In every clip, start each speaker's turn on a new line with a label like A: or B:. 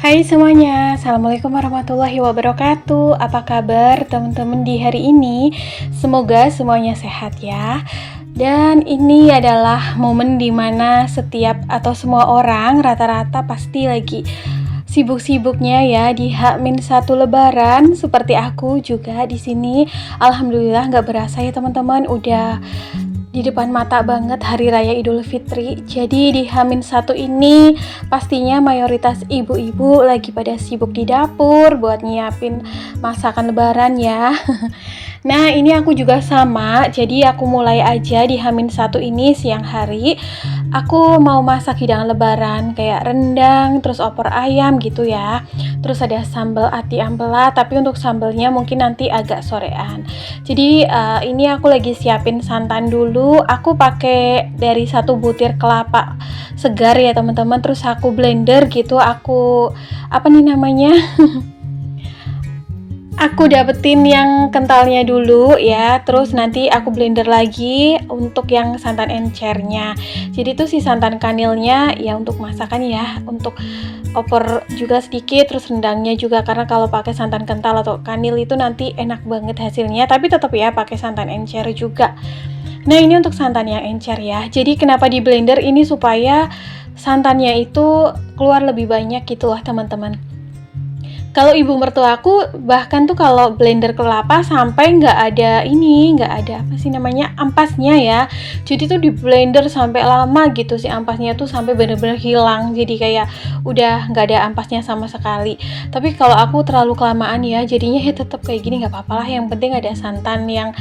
A: Hai semuanya, Assalamualaikum warahmatullahi wabarakatuh. Apa kabar teman-teman di hari ini? Semoga semuanya sehat ya. Dan ini adalah momen dimana setiap atau semua orang rata-rata pasti lagi sibuk-sibuknya ya di H-1 Lebaran. Seperti aku juga di sini. Alhamdulillah nggak berasa ya teman-teman, udah di depan mata banget Hari Raya Idul Fitri. Jadi di H-1 ini pastinya mayoritas ibu-ibu lagi pada sibuk di dapur buat nyiapin masakan lebaran ya. Nah ini aku juga sama, jadi aku mulai aja di H-1 ini siang hari. Aku mau masak hidangan lebaran kayak rendang, terus opor ayam gitu ya. Terus ada sambal ati ampela, tapi untuk sambalnya mungkin nanti agak sorean. Jadi ini aku lagi siapin santan dulu. Aku pakai dari 1 butir kelapa segar ya teman-teman. Terus aku blender gitu. Aku apa nih namanya? Aku dapetin yang kentalnya dulu ya, terus nanti aku blender lagi untuk yang santan encernya. Jadi tuh si santan kanilnya ya untuk masakan ya, untuk opor juga sedikit, terus rendangnya juga, karena kalau pakai santan kental atau kanil itu nanti enak banget hasilnya. Tapi tetap ya pakai santan encer juga. Nah ini untuk santan yang encer ya. Jadi kenapa di blender ini supaya santannya itu keluar lebih banyak gitu loh teman-teman. Kalau ibu mertua aku bahkan tuh kalau blender kelapa sampai nggak ada apa sih namanya, ampasnya ya. Jadi tuh di blender sampai lama gitu si ampasnya tuh sampai bener-bener hilang. Jadi kayak udah nggak ada ampasnya sama sekali. Tapi kalau aku terlalu kelamaan ya, jadinya ya tetap kayak gini, nggak apa-apa lah. Yang penting ada santan yang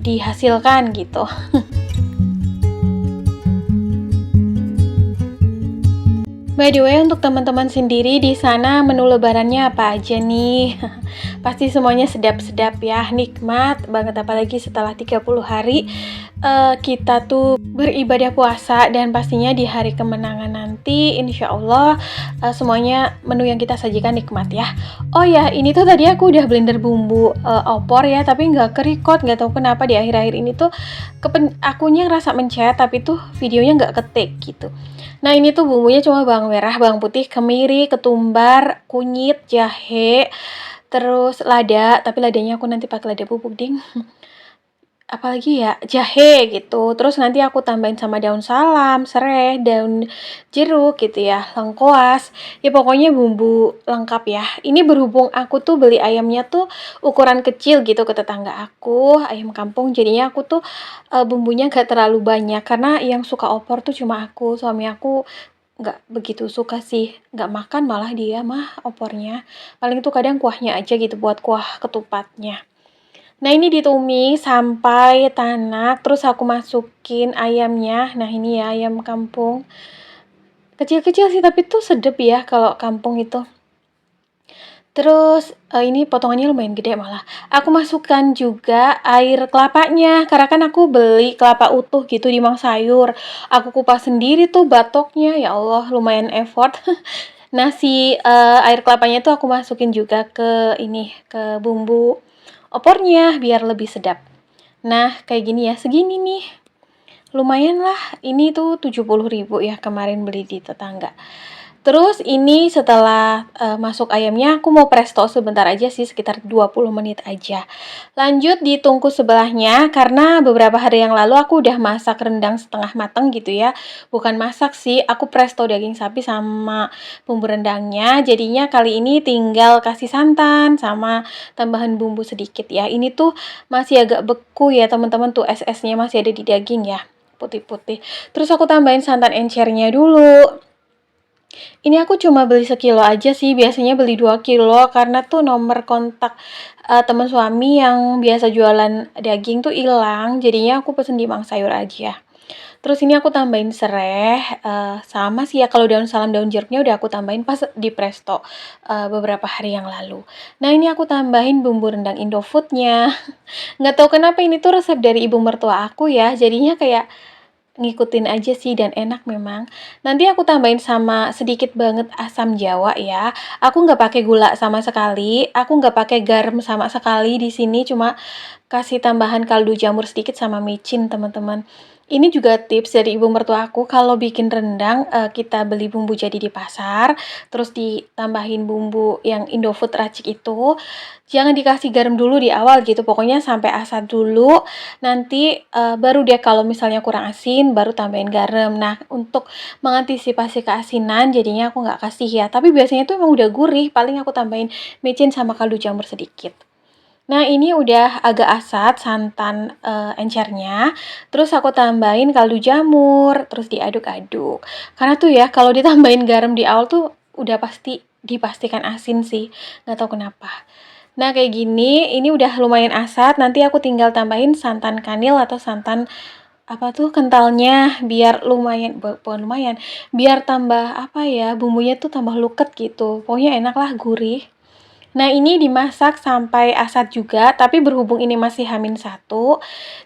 A: dihasilkan gitu. By the way, untuk teman-teman sendiri di sana menu lebarannya apa aja nih? Pasti semuanya sedap-sedap ya, nikmat banget, apalagi setelah 30 hari kita tuh beribadah puasa, dan pastinya di hari kemenangan nanti insya Allah semuanya menu yang kita sajikan nikmat ya. Oh ya, ini tuh tadi aku udah blender bumbu opor ya, tapi nggak ke-record, nggak tahu kenapa di akhir-akhir ini tuh akunya ngerasa mencet, tapi tuh videonya nggak ketik gitu. Nah ini tuh bumbunya cuma bawang merah, bawang putih, kemiri, ketumbar, kunyit, jahe, terus lada, tapi ladanya aku nanti pakai lada bubuk ding. Apalagi ya, jahe gitu. Terus nanti aku tambahin sama daun salam, serai, daun jeruk gitu ya, lengkuas. Ya pokoknya bumbu lengkap ya. Ini berhubung aku tuh beli ayamnya tuh ukuran kecil gitu ke tetangga aku, ayam kampung. Jadinya aku tuh bumbunya gak terlalu banyak, karena yang suka opor tuh cuma aku. Suami aku nggak begitu suka sih, nggak makan malah dia mah opornya. Paling tuh kadang kuahnya aja gitu buat kuah ketupatnya. Nah ini ditumis sampai tanak, terus aku masukin ayamnya. Nah ini ya ayam kampung, kecil-kecil sih tapi tuh sedep ya kalau kampung itu. Terus ini potongannya lumayan gede malah. Aku masukkan juga air kelapanya, karena kan aku beli kelapa utuh gitu di Mang Sayur. Aku kupas sendiri tuh batoknya, ya Allah lumayan effort. Nah si air kelapanya tuh aku masukin juga ke bumbu opornya biar lebih sedap. Nah kayak gini ya, segini nih. Lumayan lah, ini tuh 70.000 ya kemarin beli di tetangga. Terus ini setelah masuk ayamnya, aku mau presto sebentar aja sih, sekitar 20 menit aja. Lanjut di tungku sebelahnya, karena beberapa hari yang lalu aku udah masak rendang setengah mateng gitu ya. Bukan masak sih, aku presto daging sapi sama bumbu rendangnya. Jadinya kali ini tinggal kasih santan sama tambahan bumbu sedikit ya. Ini tuh masih agak beku ya teman-teman, tuh es-esnya masih ada di daging ya, putih-putih. Terus aku tambahin santan encernya dulu. Ini aku cuma beli sekilo aja sih, biasanya beli 2 kilo, karena tuh nomor kontak teman suami yang biasa jualan daging tuh hilang, jadinya aku pesen di Mang Sayur aja. Terus ini aku tambahin serai, sama sih ya kalau daun salam, daun jeruknya udah aku tambahin pas di presto beberapa hari yang lalu. Nah ini aku tambahin bumbu rendang Indofoodnya. Nggak tahu kenapa ini tuh resep dari ibu mertua aku ya, jadinya kayak ngikutin aja sih dan enak memang. Nanti aku tambahin sama sedikit banget asam jawa ya. Aku nggak pakai gula sama sekali, aku nggak pakai garam sama sekali di sini, cuma kasih tambahan kaldu jamur sedikit sama micin, teman-teman. Ini juga tips dari ibu mertua aku, kalau bikin rendang, kita beli bumbu jadi di pasar, terus ditambahin bumbu yang Indofood racik itu, jangan dikasih garam dulu di awal gitu, pokoknya sampai asat dulu, nanti, baru deh kalau misalnya kurang asin, baru tambahin garam. Nah, untuk mengantisipasi keasinan, jadinya aku nggak kasih ya, tapi biasanya tuh emang udah gurih, paling aku tambahin micin sama kaldu jamur sedikit. Nah, ini udah agak asat santan, encernya, terus aku tambahin kaldu jamur, terus diaduk-aduk. Karena tuh ya, kalau ditambahin garam di awal tuh udah pasti dipastikan asin sih, nggak tahu kenapa. Nah, kayak gini, ini udah lumayan asat, nanti aku tinggal tambahin santan kanil atau santan, apa tuh, kentalnya, biar lumayan bukan lumayan, biar tambah, apa ya, bumbunya tuh tambah luket gitu, pokoknya enak lah, gurih. Nah, ini dimasak sampai asat juga, tapi berhubung ini masih H-1,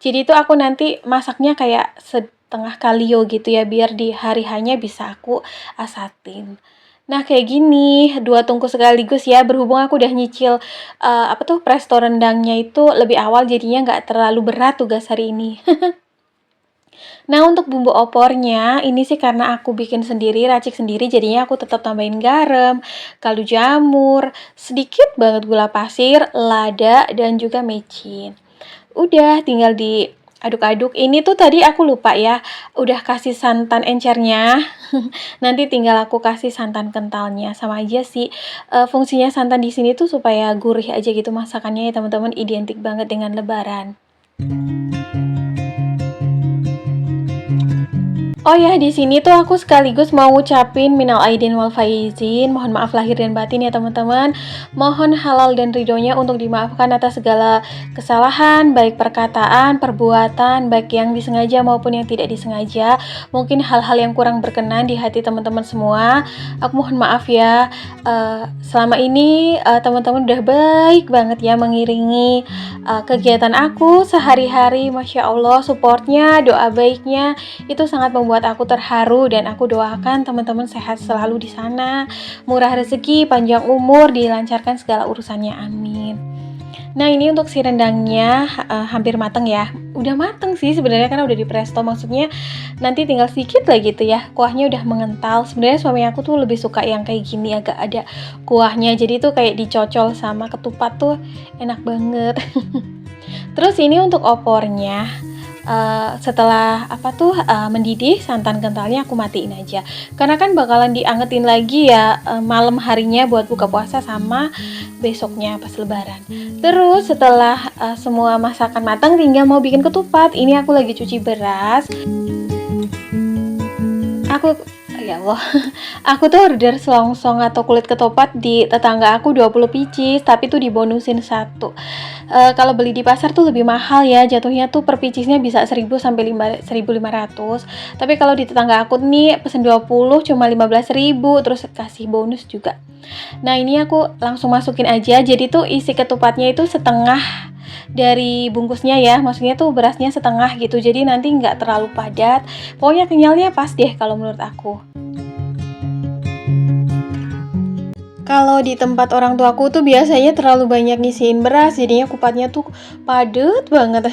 A: jadi itu aku nanti masaknya kayak setengah kalio gitu ya, biar di hari H-nya bisa aku asatin. Nah, kayak gini, 2 tungku sekaligus ya, berhubung aku udah nyicil, apa tuh, presto rendangnya itu lebih awal, jadinya nggak terlalu berat tugas hari ini. Nah, untuk bumbu opornya, ini sih karena aku bikin sendiri, racik sendiri, jadinya aku tetap tambahin garam, kaldu jamur, sedikit banget gula pasir, lada, dan juga micin. Udah, tinggal diaduk-aduk. Ini tuh tadi aku lupa ya, udah kasih santan encernya. Nanti tinggal aku kasih santan kentalnya. Sama aja sih, fungsinya santan di sini tuh supaya gurih aja gitu masakannya ya teman-teman, identik banget dengan lebaran. Oh ya, di sini tuh aku sekaligus mau ngucapin minal aidin wal faizin, mohon maaf lahir dan batin ya teman-teman. Mohon halal dan ridhonya untuk dimaafkan atas segala kesalahan, baik perkataan, perbuatan, baik yang disengaja maupun yang tidak disengaja. Mungkin hal-hal yang kurang berkenan di hati teman-teman semua. Aku mohon maaf ya. Selama ini teman-teman udah baik banget ya mengiringi kegiatan aku sehari-hari. Masya Allah, supportnya, doa baiknya itu sangat membuat aku terharu, dan aku doakan teman-teman sehat selalu di sana, murah rezeki, panjang umur, dilancarkan segala urusannya, amin. Nah, ini untuk si rendangnya hampir mateng ya. Udah mateng sih sebenarnya, karena udah di presto, maksudnya nanti tinggal sedikit lagi gitu ya. Kuahnya udah mengental. Sebenarnya suami aku tuh lebih suka yang kayak gini, agak ada kuahnya. Jadi tuh kayak dicocol sama ketupat tuh enak banget. Terus ini untuk opornya, setelah mendidih santan kentalnya aku matiin aja. Karena kan bakalan diangetin lagi ya malam harinya buat buka puasa sama besoknya pas lebaran. Terus setelah semua masakan matang, tinggal mau bikin ketupat. Ini aku lagi cuci beras. Aku ya Allah, aku tuh order selongsong atau kulit ketupat di tetangga aku 20 pieces, tapi tuh dibonusin 1. Kalau beli di pasar tuh lebih mahal ya, jatuhnya tuh per piecesnya bisa 1000 sampai 1.500. Tapi kalau di tetangga aku nih pesen 20 cuma 15.000, terus kasih bonus juga. Nah, ini aku langsung masukin aja. Jadi tuh isi ketupatnya itu setengah dari bungkusnya ya, maksudnya tuh berasnya setengah gitu, jadi nanti nggak terlalu padat, pokoknya kenyalnya pas deh kalau menurut aku. Kalau di tempat orang tuaku tuh biasanya terlalu banyak ngisiin beras, jadinya kupatnya tuh padet banget.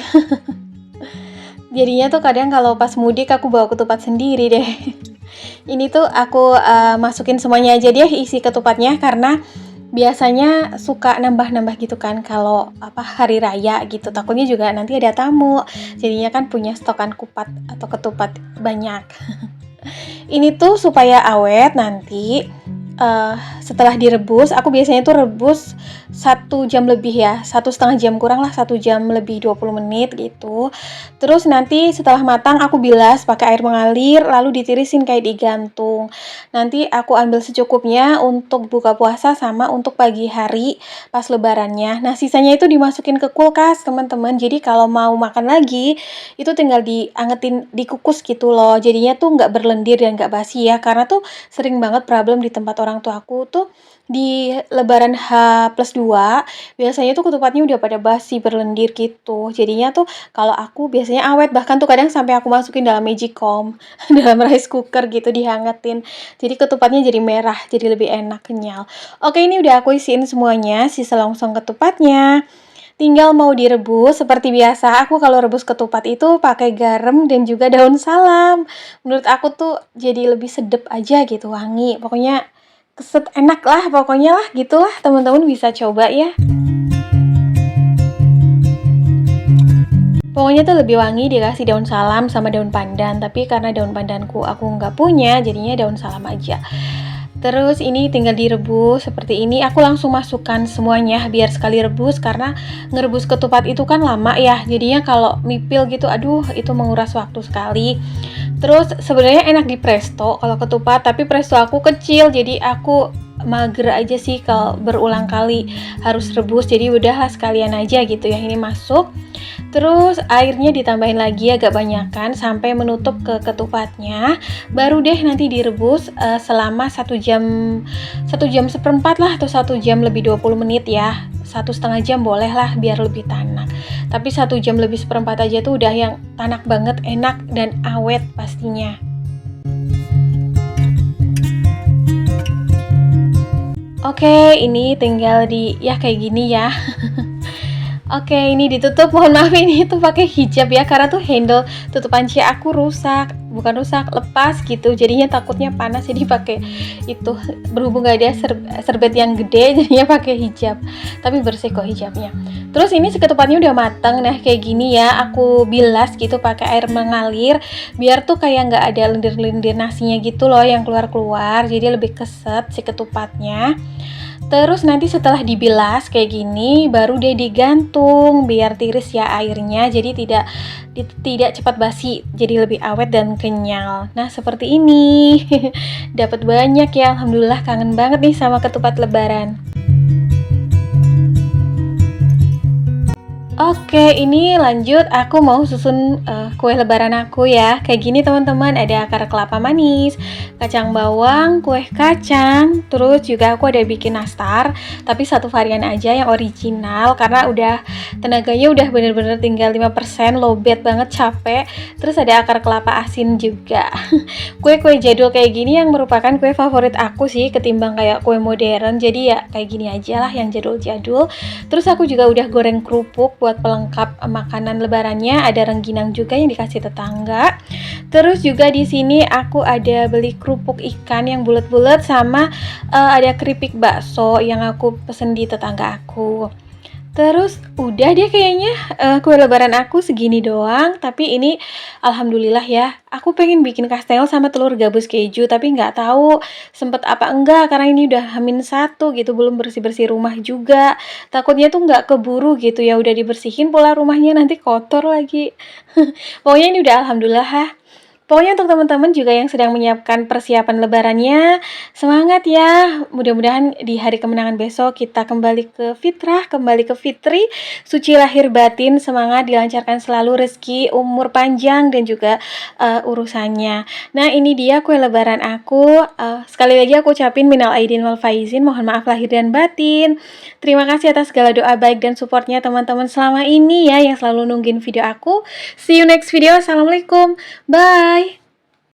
A: Jadinya tuh kadang kalau pas mudik aku bawa ketupat sendiri deh. Ini tuh aku masukin semuanya aja deh isi ketupatnya, karena biasanya suka nambah-nambah gitu kan kalau hari raya gitu. Takutnya juga nanti ada tamu. Jadinya kan punya stokan kupat atau ketupat banyak. Ini tuh supaya awet nanti. Setelah direbus, aku biasanya tuh rebus 1 jam lebih ya, 1,5 jam, kurang lah 1 jam lebih 20 menit gitu. Terus nanti setelah matang aku bilas pakai air mengalir, lalu ditirisin kayak digantung. Nanti aku ambil secukupnya untuk buka puasa sama untuk pagi hari pas lebarannya. Nah, sisanya itu dimasukin ke kulkas teman-teman, jadi kalau mau makan lagi itu tinggal diangetin, dikukus gitu loh, jadinya tuh nggak berlendir dan nggak basi ya, karena tuh sering banget problem di tempat orang tuaku tuh di lebaran H+2 biasanya tuh ketupatnya udah pada basi, berlendir gitu. Jadinya tuh kalau aku biasanya awet, bahkan tuh kadang sampai aku masukin dalam magicom, dalam rice cooker gitu dihangetin. Jadi ketupatnya jadi merah, jadi lebih enak, kenyal. Oke, ini udah aku isiin semuanya si selongsong ketupatnya. tinggal mau direbus seperti biasa. Aku kalau rebus ketupat itu pakai garam dan juga daun salam. Menurut aku tuh jadi lebih sedep aja gitu, wangi. Pokoknya keset enak lah pokoknya lah gitulah, teman-teman bisa coba ya. Pokoknya tuh lebih wangi dikasih daun salam sama daun pandan, tapi karena daun pandanku aku nggak punya, jadinya daun salam aja. Terus ini tinggal direbus seperti ini. Aku langsung masukkan semuanya biar sekali rebus, karena ngerebus ketupat itu kan lama ya. Jadinya kalau mipil gitu, aduh itu menguras waktu sekali. Terus sebenarnya enak di presto kalau ketupat, tapi presto aku kecil, jadi aku mager aja sih kalau berulang kali harus rebus. Jadi udahlah sekalian aja gitu ya. Ini masuk. Terus airnya ditambahin lagi agak banyakan sampai menutup ke ketupatnya. Baru deh nanti direbus selama 1 jam seperempat lah, atau 1 jam lebih 20 menit ya. 1,5 jam boleh lah biar lebih tanak. Tapi 1 jam lebih seperempat aja tuh udah yang tanak banget, enak dan awet pastinya. Oke, ini tinggal ya kayak gini ya. Oke, ini ditutup. Mohon maaf ini tuh pakai hijab ya, karena tuh handle tutupan C aku rusak, bukan rusak, lepas gitu. Jadinya takutnya panas, jadi pakai itu. Berhubung gak ada serbet yang gede, jadinya pakai hijab. Tapi bersih kok hijabnya. Terus ini ketupatnya udah mateng. Nah, kayak gini ya, aku bilas gitu pakai air mengalir biar tuh kayak nggak ada lendir-lendir nasinya gitu loh yang keluar-keluar. Jadi lebih keset si ketupatnya. Terus nanti setelah dibilas kayak gini baru deh digantung biar tiris ya airnya, jadi tidak cepat basi, jadi lebih awet dan kenyal. Nah, seperti ini. Dapat banyak ya, alhamdulillah, kangen banget nih sama ketupat lebaran. Oke, ini lanjut aku mau susun kue lebaran aku ya. Kayak gini teman-teman, ada akar kelapa manis, kacang bawang, kue kacang, terus juga aku ada bikin nastar, tapi satu varian aja yang original karena tenaganya udah bener-bener tinggal 5%, lowbat banget, capek. Terus ada akar kelapa asin juga. Kue-kue jadul kayak gini yang merupakan kue favorit aku sih ketimbang kayak kue modern. Jadi ya kayak gini aja lah yang jadul-jadul. Terus aku juga udah goreng kerupuk buat pelengkap makanan lebarannya, ada rengginang juga yang dikasih tetangga. Terus juga di sini aku ada beli kerupuk ikan yang bulat-bulat sama ada keripik bakso yang aku pesen di tetangga aku. Terus udah deh kayaknya kue lebaran aku segini doang. Tapi ini alhamdulillah ya, aku pengen bikin kastel sama telur gabus keju, tapi nggak tahu sempet apa enggak karena ini udah H-1 gitu, belum bersih-bersih rumah juga. Takutnya tuh nggak keburu gitu ya, udah dibersihin pola rumahnya nanti kotor lagi. Pokoknya ini udah alhamdulillah. Pokoknya untuk teman-teman juga yang sedang menyiapkan persiapan lebarannya, semangat ya. Mudah-mudahan di hari kemenangan besok kita kembali ke fitrah, kembali ke fitri, suci lahir batin, semangat, dilancarkan selalu rezeki, umur panjang dan juga urusannya. Nah, ini dia kue lebaran aku. Sekali lagi aku ucapin minal aidin wal faizin, mohon maaf lahir dan batin. Terima kasih atas segala doa baik dan supportnya teman-teman selama ini ya, yang selalu nungguin video aku. See you next video. Assalamualaikum. Bye.